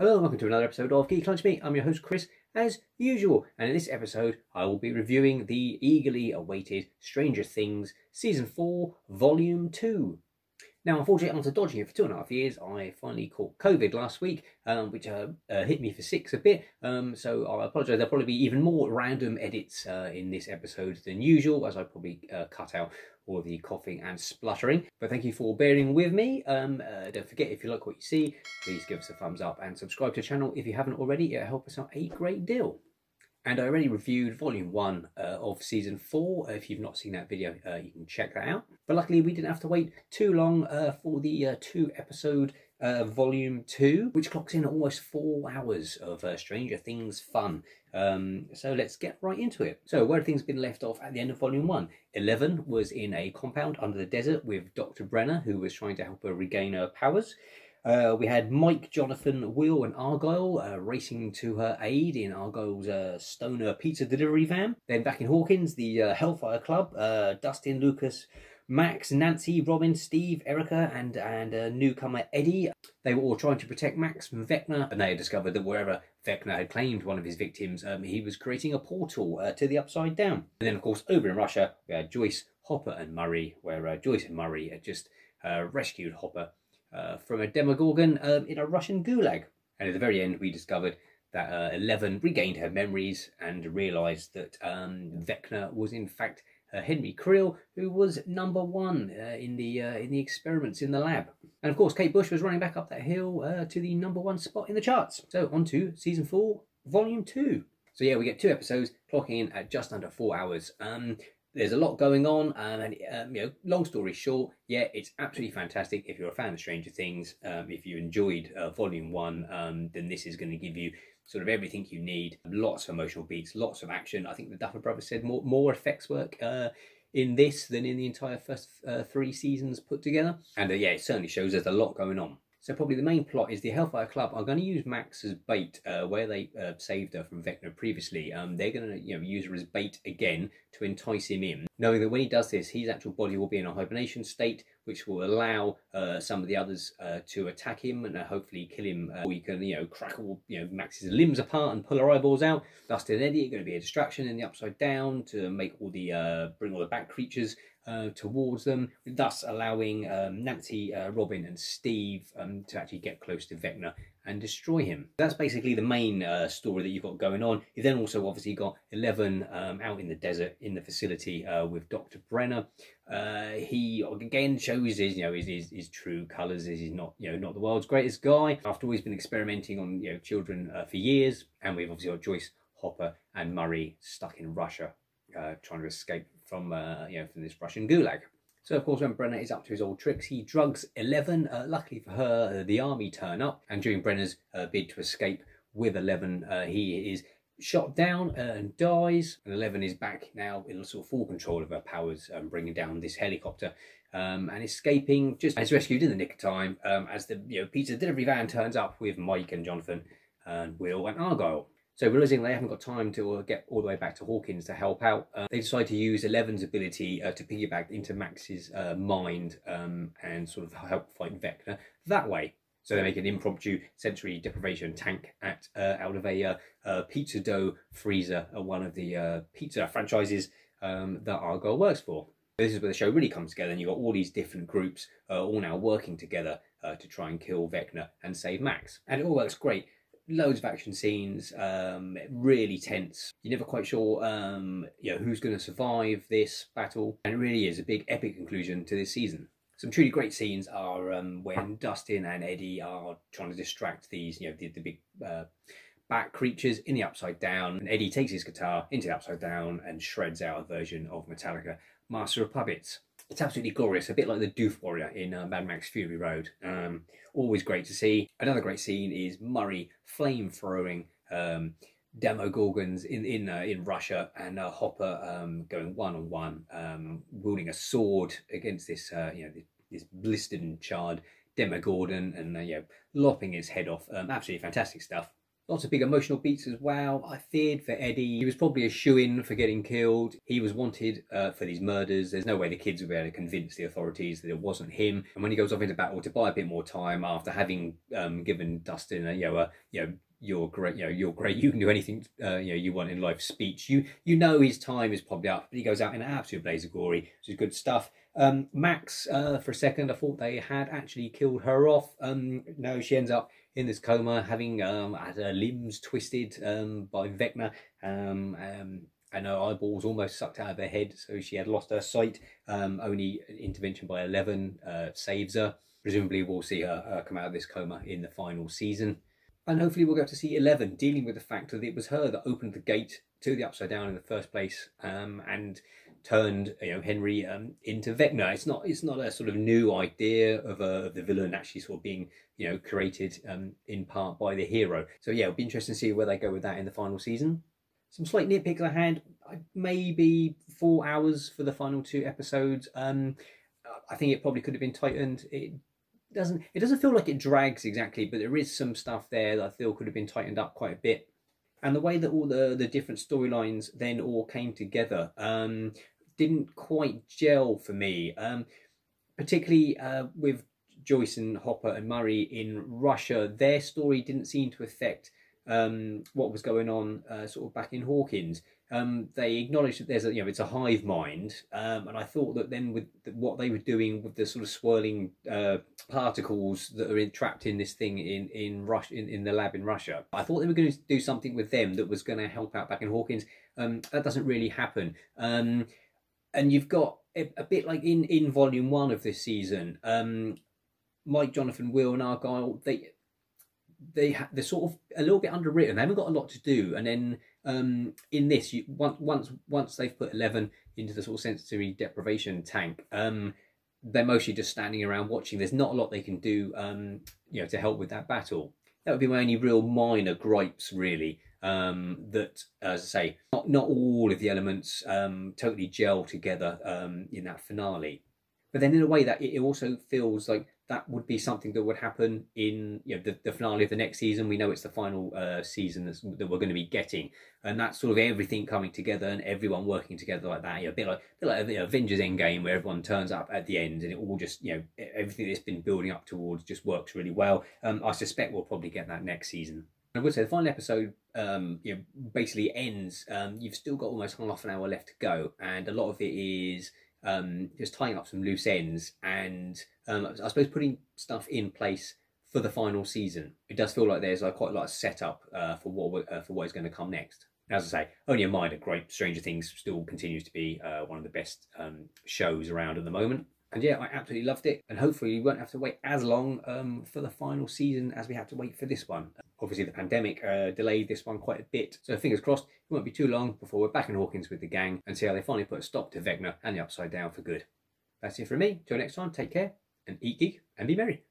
Hello and welcome to another episode of Geek Lunch Meat. I'm your host Chris, as usual, and in this episode I will be reviewing the eagerly awaited Stranger Things Season 4 Volume 2. Now, unfortunately, after dodging it for 2.5 years, I finally caught COVID last week, which hit me for 6 a bit, so I apologise. There'll probably be even more random edits in this episode than usual, as I probably cut out all of the coughing and spluttering. But thank you for bearing with me. Don't forget, if you like what you see, please give us a thumbs up and subscribe to the channel if you haven't already. It'll help us out a great deal. And I already reviewed Volume 1 of Season 4. If you've not seen that video, you can check that out. But luckily, we didn't have to wait too long for the 2-episode Volume 2, which clocks in almost 4 hours of Stranger Things fun. So let's get right into it. So where have things been left off at the end of Volume 1? 11 was in a compound under the desert with Dr. Brenner, who was trying to help her regain her powers. We had Mike, Jonathan, Will and Argyle racing to her aid in Argyle's stoner pizza delivery van. Then back in Hawkins, the Hellfire Club, Dustin, Lucas, Max, Nancy, Robin, Steve, Erica and newcomer Eddie. They were all trying to protect Max from Vecna, and they had discovered that wherever Vecna had claimed one of his victims, he was creating a portal to the Upside Down. And then, of course, over in Russia, we had Joyce, Hopper and Murray, where Joyce and Murray had just rescued Hopper from a demogorgon in a Russian gulag. And at the very end, we discovered that 11 regained her memories and realised that Vecna was in fact Henry Creel, who was #1 in the experiments in the lab. And of course, Kate Bush was running back up that hill to the #1 spot in the charts. So on to Season 4, Volume 2. So yeah, we get 2 episodes, clocking in at just under 4 hours. There's a lot going on, and you know, long story short, yeah, it's absolutely fantastic. If you're a fan of Stranger Things, if you enjoyed Volume 1, then this is going to give you sort of everything you need. Lots of emotional beats, lots of action. I think the Duffer Brothers said more effects work in this than in the entire first 3 seasons put together. And yeah, it certainly shows there's a lot going on. So probably the main plot is the Hellfire Club are going to use Max as bait where they saved her from Vecna previously. They're going to use her as bait again to entice him in, knowing that when he does this, his actual body will be in a hibernation state, which will allow some of the others to attack him and hopefully kill him. Or you can crack all Max's limbs apart and pull her eyeballs out. Dustin and Eddie are going to be a distraction in the Upside Down to make all the bring all the back creatures towards them, thus allowing Nancy, Robin and Steve to actually get close to Vecna and destroy him. That's basically the main story that you've got going on. You then also obviously got 11 out in the desert in the facility with Dr. Brenner. He again shows his true colours. He's not not the world's greatest guy. After all, he's been experimenting on children for years, and we've obviously got Joyce, Hopper and Murray stuck in Russia trying to escape from from this Russian gulag. So of course, when Brenner is up to his old tricks, he drugs 11. Luckily for her, the army turn up, and during Brenner's bid to escape with 11, he is shot down and dies. And 11 is back now in sort of full control of her powers, bringing down this helicopter and escaping just as rescued in the nick of time as the pizza delivery van turns up with Mike and Jonathan and Will and Argyle. So realising they haven't got time to get all the way back to Hawkins to help out, they decide to use 11's ability to piggyback into Max's mind and sort of help fight Vecna that way. So they make an impromptu sensory deprivation tank out of a pizza dough freezer at one of the pizza franchises that Argyle works for. This is where the show really comes together, and you've got all these different groups all now working together to try and kill Vecna and save Max. And it all works great. Loads of action scenes, really tense. You're never quite sure who's going to survive this battle, and it really is a big epic conclusion to this season. Some truly great scenes are when Dustin and Eddie are trying to distract these the big bat creatures in the Upside Down, and Eddie takes his guitar into the Upside Down and shreds out a version of Metallica, Master of Puppets. It's absolutely glorious, a bit like the Doof Warrior in Mad Max Fury Road. Always great to see. Another great scene is Murray flame-throwing demogorgons in Russia, and Hopper going one-on-one, wielding a sword against this this blistered and charred demogorgon, and lopping his head off. Absolutely fantastic stuff. Lots of big emotional beats as well. I feared for Eddie. He was probably a shoo-in for getting killed. He was wanted for these murders. There's no way the kids would be able to convince the authorities that it wasn't him. And when he goes off into battle to buy a bit more time after having given Dustin you're great, you're great, you can do anything you want in life speech, you know his time is probably up, but he goes out in an absolute blaze of glory, which is good stuff. Max, for a second I thought they had actually killed her off. No, she ends up in this coma, having had her limbs twisted by Vecna, and her eyeballs almost sucked out of her head, so she had lost her sight. Only intervention by 11 saves her. Presumably we'll see her come out of this coma in the final season. And hopefully we'll go to see 11 dealing with the fact that it was her that opened the gate to the Upside Down in the first place, and turned Henry into Vecna. It's not a sort of new idea of the villain actually sort of being created in part by the hero. So yeah, it'll be interesting to see where they go with that in the final season. Some slight nitpicks I had. Maybe 4 hours for the final 2 episodes. I think it probably could have been tightened. It doesn't feel like it drags exactly, but there is some stuff there that I feel could have been tightened up quite a bit. And the way that all the different storylines then all came together didn't quite gel for me, particularly with Joyce and Hopper and Murray in Russia. Their story didn't seem to affect what was going on sort of back in Hawkins. They acknowledged that there's it's a hive mind, and I thought that then with what they were doing with the sort of swirling particles that are trapped in this thing in Russia, in the lab in Russia, I thought they were going to do something with them that was going to help out back in Hawkins. That doesn't really happen, and you've got a bit like in volume 1 of this season, Mike, Jonathan, Will, and Argyle, they're sort of a little bit underwritten. They haven't got a lot to do, and then in this, once they've put 11 into the sort of sensory deprivation tank, they're mostly just standing around watching. There's not a lot they can do to help with that battle. That would be my only real minor gripes, really. That, as I say, not all of the elements totally gel together in that finale. But then in a way that it also feels like that would be something that would happen in the finale of the next season. We know it's the final season that we're going to be getting, and that's sort of everything coming together and everyone working together like that. A bit like Avengers Endgame, where everyone turns up at the end and it all just everything that's been building up towards just works really well. I suspect we'll probably get that next season. I would say the final episode basically ends. You've still got almost half an hour left to go, and a lot of it is just tying up some loose ends and I suppose putting stuff in place for the final season. It does feel like there's quite a lot of setup for what is going to come next. As I say, only a minor gripe. Stranger Things still continues to be one of the best shows around at the moment. And yeah, I absolutely loved it. And hopefully we won't have to wait as long for the final season as we had to wait for this one. Obviously the pandemic delayed this one quite a bit. So fingers crossed, it won't be too long before we're back in Hawkins with the gang and see how they finally put a stop to Vecna and the Upside Down for good. That's it from me. Till next time, take care and eat geek and be merry.